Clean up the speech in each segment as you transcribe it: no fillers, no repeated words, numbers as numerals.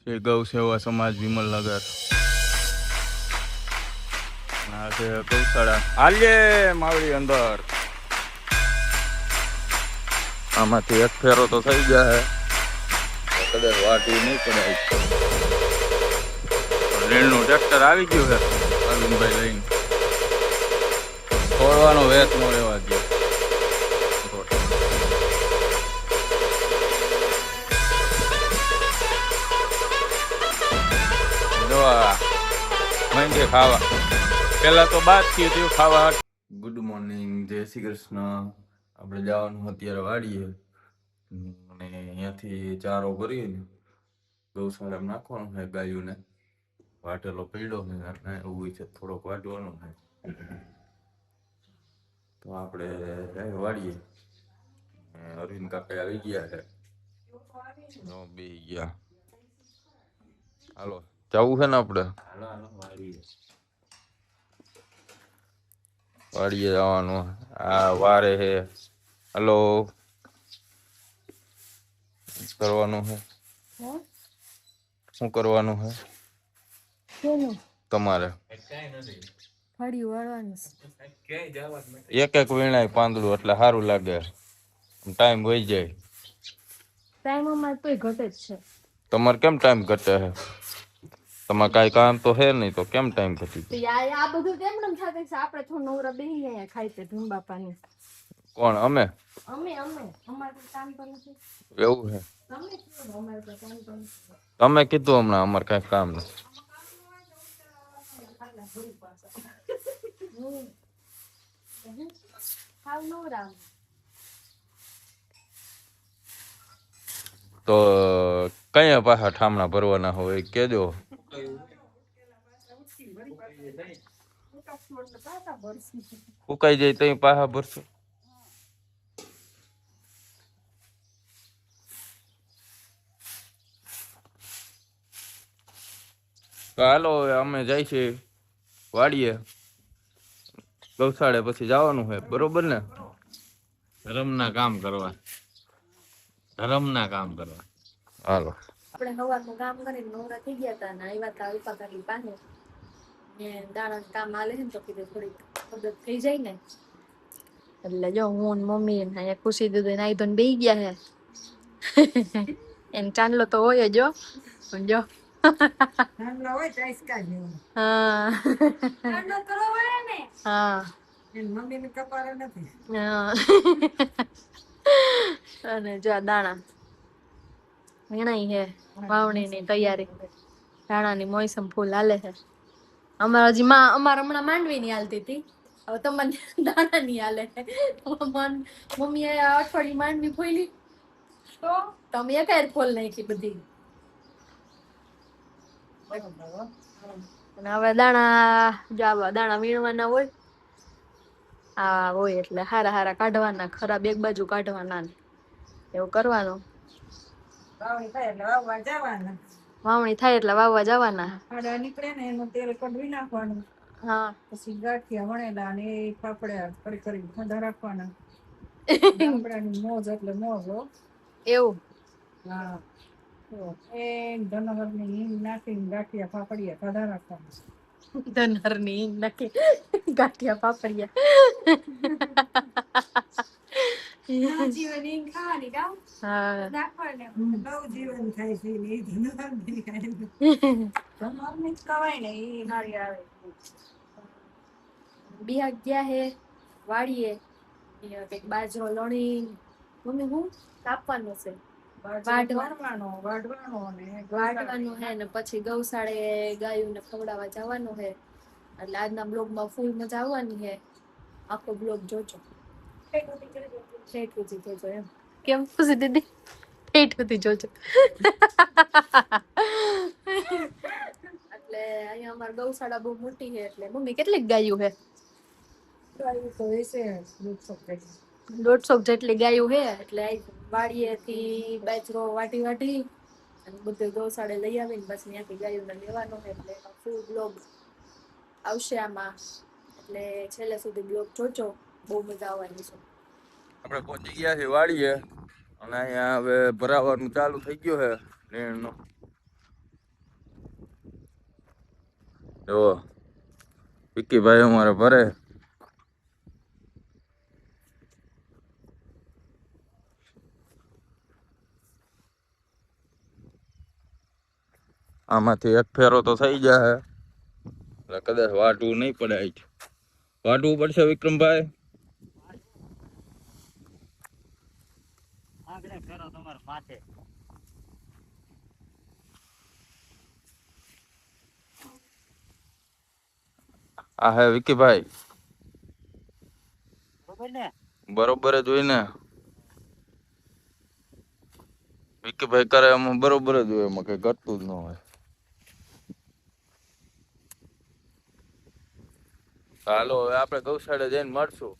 શ્રી ગૌ સેવા સમાજ વિમલનગર. આ છે ગૌશાળા. હાલ્યે માવડી અંદર. આમાંથી એક ફેરો તો થઈ ગયા છે, કદાચ વાટી નહીં કદાચ. રેલનું ટ્રેક્ટર આવી ગયું છે અરવિંદભાઈ લઈને. છોડવાનો વેત ન રહેવા દે. મહેંગે ખાવા પેલા તો બાદ થી ખાવા. ગુડ મોર્નિંગ, જય શ્રી કૃષ્ણ. આપણે જવાનું અત્યારે વાડીએ અને અહીંયાથી ચારો ભરીને ગૌશાળામાં નાખવાનું છે. ગાયોને વાટેલો પડ્યો છે અને એવું છે, થોડોક વાટવાનો છે. તો આપણે જાય વાડીએ. અરવિંદ કાકા આવી ગયા છે, બે ગયા. હાલો જવું છે ને આપણે વાડીએ જવાનું. આ વારે છે. હલો કરવાનું છે. શું કરવાનું છે તમારે? એક એક વીણાય પાંદડું એટલે સારું લાગે, ટાઈમ વહી જાય. ટાઈમ અમારે તોય ઘટે જ છે. તમારે કેમ ટાઈમ ઘટે છે? તમારે કાંઈ કામ તો હે નહીં, તો કેમ ટાઈમ ઘટી? આ બધું કેમ નમ થાતે છે? આપણે થોડું નવરા બેહી ગયા ખાઈ તે ધૂન બાપાની. કોણ? અમે અમારે તો કામ પર નથી. એવું છે? તમે કીધું અમારે તો કામ પર નથી. તમે કીધું હમણાં અમારે કાંઈ કામ નથી. હાવ નવરા. તો કયા પાછા ઠામણા ભરવાના હોય કેજો. ફૂકાઈ જાય તો પાછા ભરશું. તો હાલો અમે જાય છે વાડીએ. ગૌશાળે પછી જવાનું હોય, બરોબર ને? ધર્મના કામ કરવા. હાલો આપણે સવારનું કામ કરીને નવરા થઈ ગયા હતા ને આવ્યા હતા અલ્પાકાની પાસે ને દાણા કામ આલે છે ને તો કીધું થોડી મદદ થઈ જાય ને. એટલે જો હું ને મમ્મી ને અહીંયા ખુશી દીધું નાઈ ધોઈને બેહી ગયા હે. એને ચાંદલો તો હોય જ પણ જો અને જો દાણા વીણાઈ હે. વાવણી ની તૈયારી, દાણાની મોસમ ફૂલ હાલે છે. અમારે હજી અમારે હમણાં માંડવી ની હાલતી હતી, હવે તમને દાણા ની હાલે. મમ્મી અઠવાડિયું માંડવી ફોલી તો તમે એક ફોલ નાખી બધી. અને હવે દાણા વીણવાના હોય. આ હોય એટલે હારા કાઢવાના, ખરાબ એક બાજુ કાઢવાના, એવું કરવાનું. વાવણી થાય એટલે વાવવા જવાના. નીકળે ને એનું તેલ કઢવી નાખવાનું. હા, પછી ગાંઠિયા વણેલા ને એ ફાફડ્યા કરી ઠંડા રાખવાના. ગામડાની મોજ એટલે મોજ હો. એવું? હા. એ ધનહરની હિંગ નાખીને ગાંઠિયા ફાફડિયા ઠંડા રાખવાના. ધનહરની હિંગ નાખી ગાંઠિયા ફાફડિયા. જીવન હિંગ ખાવાની કામ. હા. નાખવાના. બહુ જીવન થાય છે ને એ ધનહરની ખાય. ધનહરની જ કવાય ને એ હારી આવે. બિહાર ગયા હે વાડીએ. કઈક બાજરો લણી મમ્મી હું કાપવાનું છે. વાઢવાનું હે ને પછી ગૌશાળે ગાયોને ખવડાવવા જવાનું હે. એટલે આજના બ્લોગમાં ફૂલ મજા આવવાની હે. આખો બ્લોગ જોજો. ઠેઠ સુધી જોજો એમ. કેમ ખુશી દીદી? ઠેઠ સુધી જોજો. એટલે અહીંયા અમારી ગૌશાળા બહુ મોટી છે. એટલે મમ્મી કેટલીક ગાયું હે? 150 જેટલી ગાયું હે. એટલે વાડીએથી બાજરો વાટી અને બધું ગૌશાળે લઈ આવીને બસ ત્યાંથી ગાયોને લેવાનું છે. એટલે ફૂલ બ્લોગ આવશે આમાં, એટલે છેલ્લે સુધી બ્લોગ જોજો, બહુ મજા આવવાની છે. આપણે પહોંચી ગયા છે વાડીએ અને અહીંયા હવે ભરાવાનું ચાલુ થઈ ગયું છે. રેણનો જો વિક્કીભાઈ અમારે ભરે. આમાંથી એક ફેરો તો થઈ જાય એટલે કદાચ વાટવું નહીં પડે. વાટવું પડશે વિક્રમભાઈ. આ હે વિક્કીભાઈ બરોબર જ હોય ને. વિક્કીભાઈ કરે એમાં બરોબર જ હોય, એમાં કઈ ઘટતું જ ન હોય. હાલો હવે આપણે ગૌશાળે જઈને મળશું.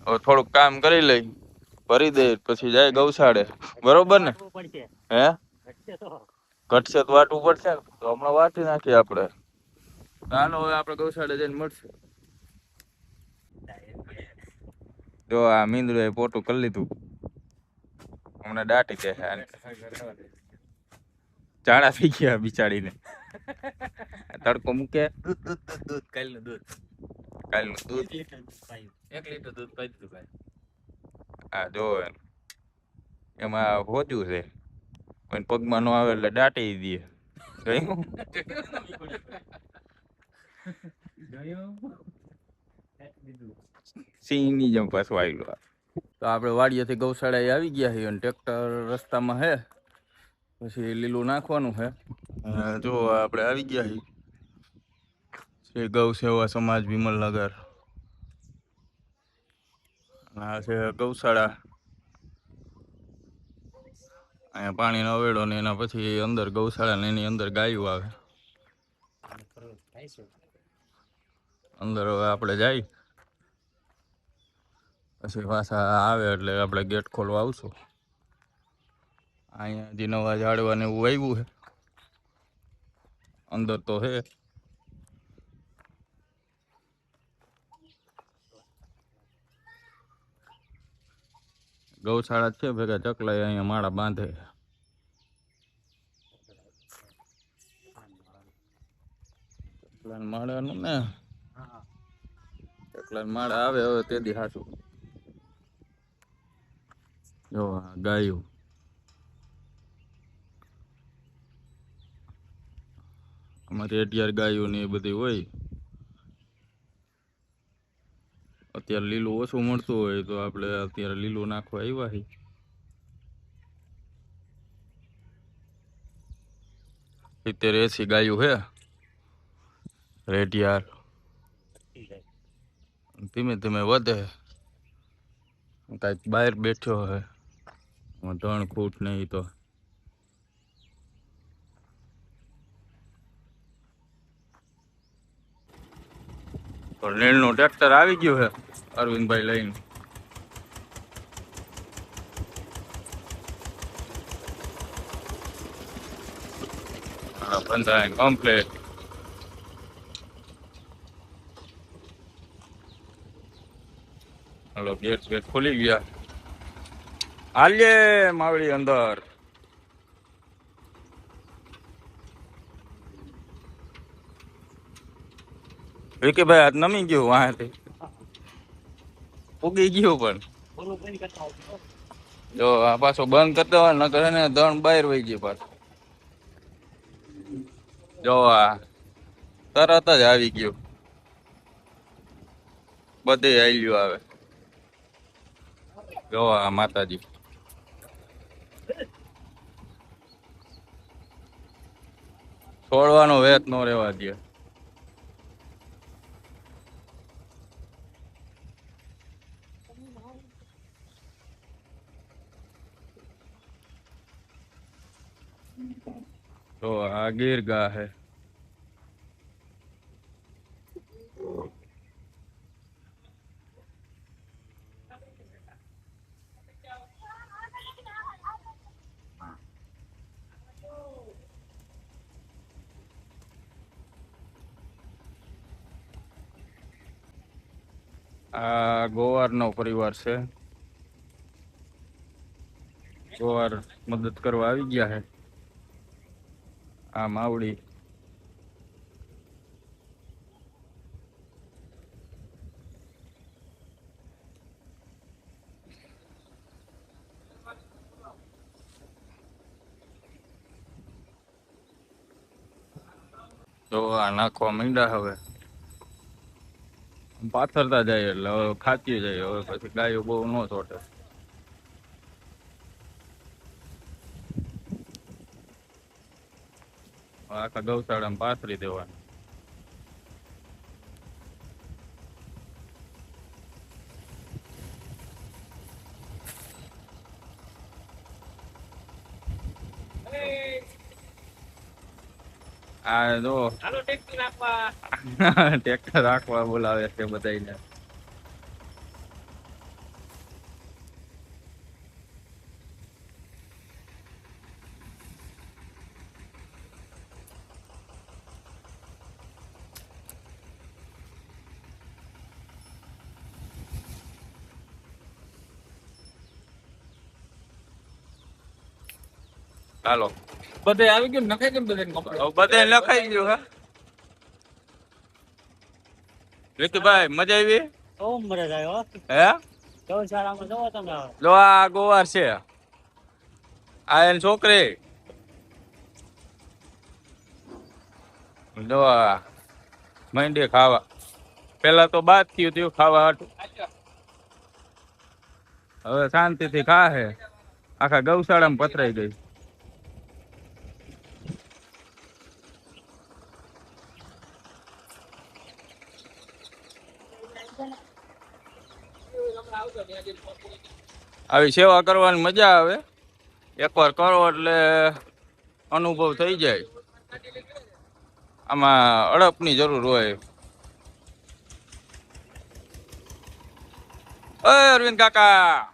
હવે થોડુંક કામ કરી લઈ, ભરી દે પછી જાય ગૌશાળે. બરોબર ને? હે ઘટશે તો વાટવું પડશે, તો હમણાં વાટી નાખીએ આપણે. હાલો હવે આપણે ગૌશાળે જઈને મળશું. જો આ મીંદડું એ પોટું કરી લીધું, હમણાં દાટી દે. ચાડા થઈ ગયા બિચાડીને. તડકો મૂકે. કાલનું દૂધ 1 લીટર દૂધ પાઈ દીધું ભાઈ. હા જો એમાં હોજું છે, કોઈ પગમાં નો આવે એટલે દાટી દે. સિંહ ની જેમ પાછું આવેલું. તો આપણે વાડીએથી ગૌશાળાએ આવી ગયા છીએ અને ટ્રેક્ટર રસ્તામાં હે, પછી લીલું નાખવાનું છે. જો આપણે આવી ગયા છીએ શ્રી ગૌ સેવા સમાજ વિમલનગર. આ છે ગૌશાળા. અહીંયા પાણીનો અવેડો ને એના પછી અંદર ગૌશાળા ને એની અંદર ગાયું આવે. અંદર હવે આપણે જાય પછી પાછા આવે એટલે આપણે ગેટ ખોલવા આવશું. અહીંયા જે નવા ઝાડવા ને એવું આવ્યું છે અંદર તો હે. ગૌશાળા છે ભેગા ચકલાઈ અહીંયા માળા બાંધે. માળાનું ને ચકલા માળા આવે હવે તે દી હાચું. જો ગાયું અમારી 11 ગાયું ને એ બધી હોય. અત્યારે લીલું ઓછું મળતું હોય તો આપણે અત્યારે લીલું નાખવા આવ્યા છીએ. 70-80 ગાયું હે રેડિયાર. ધીમે ધીમે વધે. કાંઈક બહાર બેઠ્યો હે 3 ફૂટ નહીં તો. નીલનું ટ્રેક્ટર આવી ગયું છે અરવિંદભાઈ લઈને. બંધાય કમ્પ્લેટ. હાલો ગેટ ખોલી ગયા. હાલ્યે માવડી અંદર. વિકીભાઈ હાથ નમી ગયું વાંથી ઉગી ગયું. પણ જો આ પાછો બંધ કરી દેવા ન કરે ને દણ બહાર વહી ગઈ પાછું. જો આ તરત જ આવી ગયું. બધે આલ્યું આવે. જો આ માતાજી છોડવાનો વેત નો રહેવા દે. તો આ ગીર ગા હે. આ ગોવારનો પરિવાર છે. ગોવાર મદદ કરવા આવી ગયા છે. આ માવડી તો આ નાખવા માંડ્યા હવે પાથરતા જાય એટલે હવે ખાતી જાય. હવે પછી ગાયો બહુ ન ચોટે. આખા ગૌશાળામાં પાથરી દેવાનું. આ જો ટ્રેક્ટર રાખવા બોલાવે છે બધાને. હાલો બધે આવી ગયું નખાઈ ગયું બધે કપડા બધે લખાઈ ગયું. હા રીતુભાઈ મજા આવી? બહુ મજા આવ્યો હે ગૌશાળામાં જોવો તમે જો આ ગોવાર છે. આ એની છોકરી જો મંડી ખાવા. પેલા તો બાદ થયું થયું ખાવા હાટું. હવે શાંતિથી ખાહે. આખા ગૌશાળામાં પથરાઈ ગઈ. આવી સેવા કરવાની મજા આવે. એકવાર કરો એટલે અનુભવ થઈ જાય. આમાં અડપની જરૂર હોય. અરવિંદ કાકા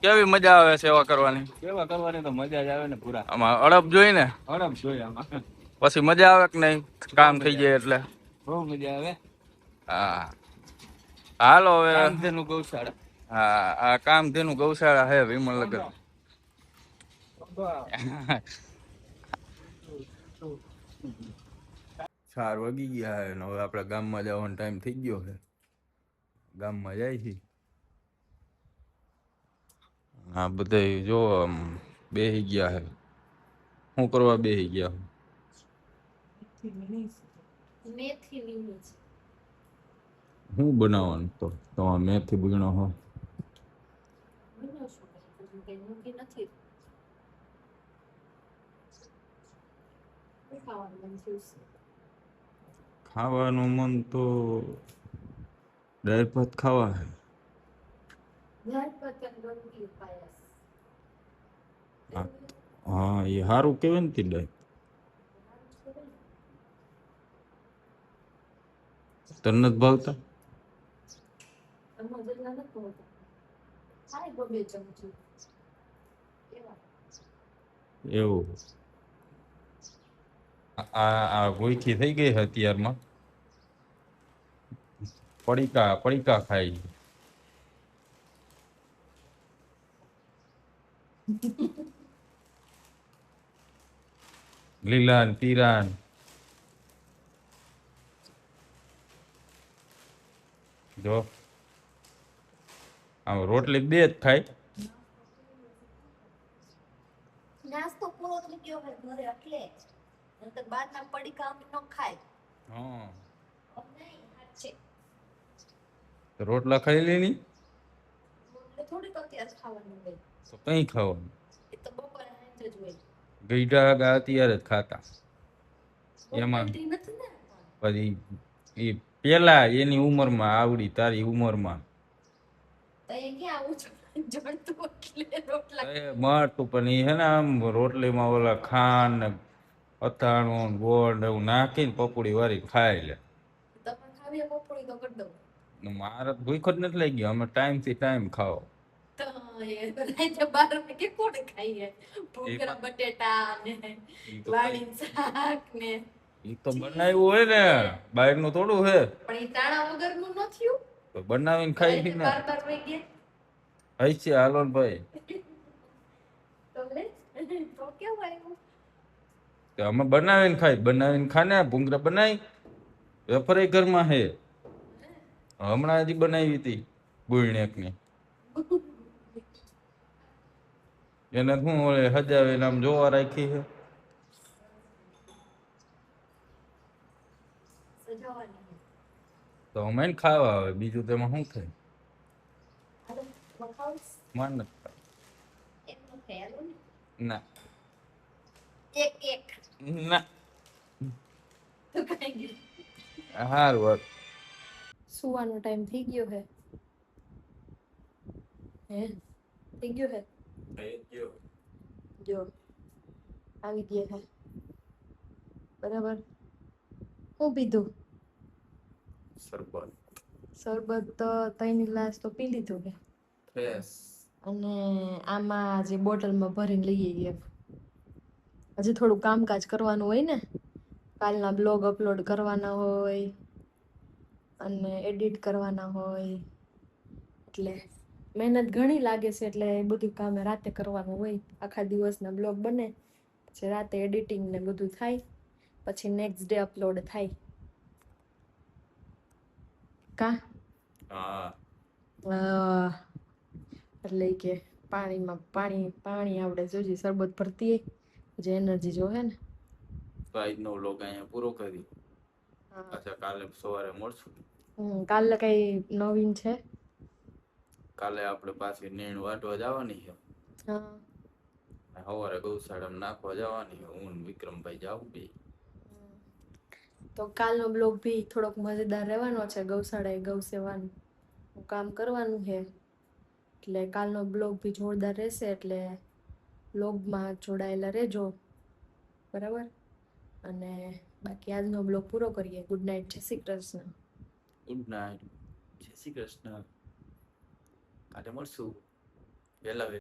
કેવી મજા આવે સેવા કરવાની? સેવા કરવાની તો મજા જ આવે ને પૂરા. આમાં અડપ જોઈ ને હડપ જોઈએ આમાં પછી મજા આવે કે નહીં? કામ થઈ જાય એટલે બહુ મજા આવે. હા હાલો હવે. કામધેનું ગૌશાળા. હા આ કામધેનું ગૌશાળા હે વિમલનગર. 4 વાગી ગયા હે ને હવે આપણે ગામમાં જવાનો ટાઈમ થઈ ગયો છે. ગામમાં જાય છે. હા બધા જો બેહી ગયા હે. શું કરવા બેહી ગયા? શું બનાવવાનું તો તમારે મેથી બગણો હો? ખાવાનું મન તો દાળ ભાત ખાવા હે. હા એ સારું કેવાય ને તી દાળ. તને નથી ભાવતા? એવું આ ગોઈથી થઈ ગઈ છે અત્યારમાં. પડીકા ખાઈ. લીલા ને પીરા ને. જો આમ રોટલી બે જ ખાય. નાસ્તો પૂરો થઈ ગયો હોય ઘરે એટલે નહીંતર બહારના પડીકા અમે ન ખાય. હા નહીં સાચે તો રોટલા ખાઈ લેની. એટલે થોડીક અત્યારે ખાવાનું હોય તો કઈ ખાવાનું? એ તો બપોરે સાંજે જ હોય. ગઈઢા ગા અત્યારે જ ખાતા. એમાં બપોરે નથી ને પછી એ પેલા એની ઉંમરમાં આવડી તારી ઉંમરમાં તો એ ક્યાં આવું જણતું એટલે રોટલા મળતું પણ એ હે ને આમ રોટલીમાં ઓલા ખાંડ ને અથાણું ને ગોળ ને એવું નાખીને પપડી વાળી ખાઈ લે. તમે ખાવીએ પપડી તો કરી દઉં. મારે ભૂખ જ નથી લાગી. અમે ટાઈમ થી ટાઈમ ખાઓ. તો એ રાતે 12 વાગે કોણ ખાઈએ? ભૂંગળા બટેટા ને વાળીનું શાક ને એ તો બનાવ્યું હોય ને, બહારનું થોડું હે. પણ એ તાણા વગરનું નથી. તો બનાવીને ખાઈ ને. 12 વાગે હઈ છે હાલો ને ભાઈ. તો લે તો કેવું આવ્યું? તો અમે બનાવીને ખાઈ. બનાવીને ખાને ભૂંગળા બનાવી વેફર ઘરમાં હે. હમણાં હજી બનાવી હતી ગુળનેક ની. એને શું ઓલે હજાવીને આમ જોવા રાખી છે. તો અમે ખાવા આવે, બીજું તેમાં શું થાય? માન નથી ખાવું. ના ના હારું વાત. સુવાનો ટાઈમ થઈ ગયો હે થઈ ગયો હે જો આવી ગયા હે બરાબર. હું પીધું સરબત શરબત તો 3 ગ્લાસ તો પી લીધું કે ફ્રેશ. અને આમાં જે બોટલમાં ભરીને લઈએ ગયા. હજી થોડું કામકાજ કરવાનું હોય ને, કાલના બ્લોગ અપલોડ કરવાના હોય અને એડિટ કરવાના હોય, એટલે મહેનત ઘણી લાગે છે. એટલે એ બધું કામ રાતે કરવાનું હોય. આખા દિવસના બ્લોગ બને, પછી રાતે એડિટિંગ ને બધું થાય, પછી નેક્સ્ટ ડે અપલોડ થાય. કા હા એટલે કે પાણી આવડે જોજી શરબત ભરતી જે એનર્જી જોહે ને. તો આજનો વ્લોગ અહીંયા પૂરો કરી. પાછા કાલે સવારે મળશું. કાલે કઈ નવીન છે? કાલે આપણે પાછી નીણ વાટવા જવાની છે. સવારે ગૌશાળામાં નાખવા જવાની છે. હું ને વિક્રમભાઈ જાવું બે. તો કાલનો બ્લોગ બી થોડોક મજેદાર રહેવાનો છે. ગૌશાળાએ ગૌ સેવાનું કામ કરવાનું છે, એટલે કાલનો બ્લોગ બી જોરદાર રહેશે. એટલે બ્લોગમાં જોડાયેલા રહેજો, બરાબર. અને બાકી આજનો બ્લોગ પૂરો કરીએ. ગુડ નાઇટ, જય શ્રી કૃષ્ણ. ગુડ નાઇટ, જય શ્રી કૃષ્ણ. કાલે મળશું વહેલા.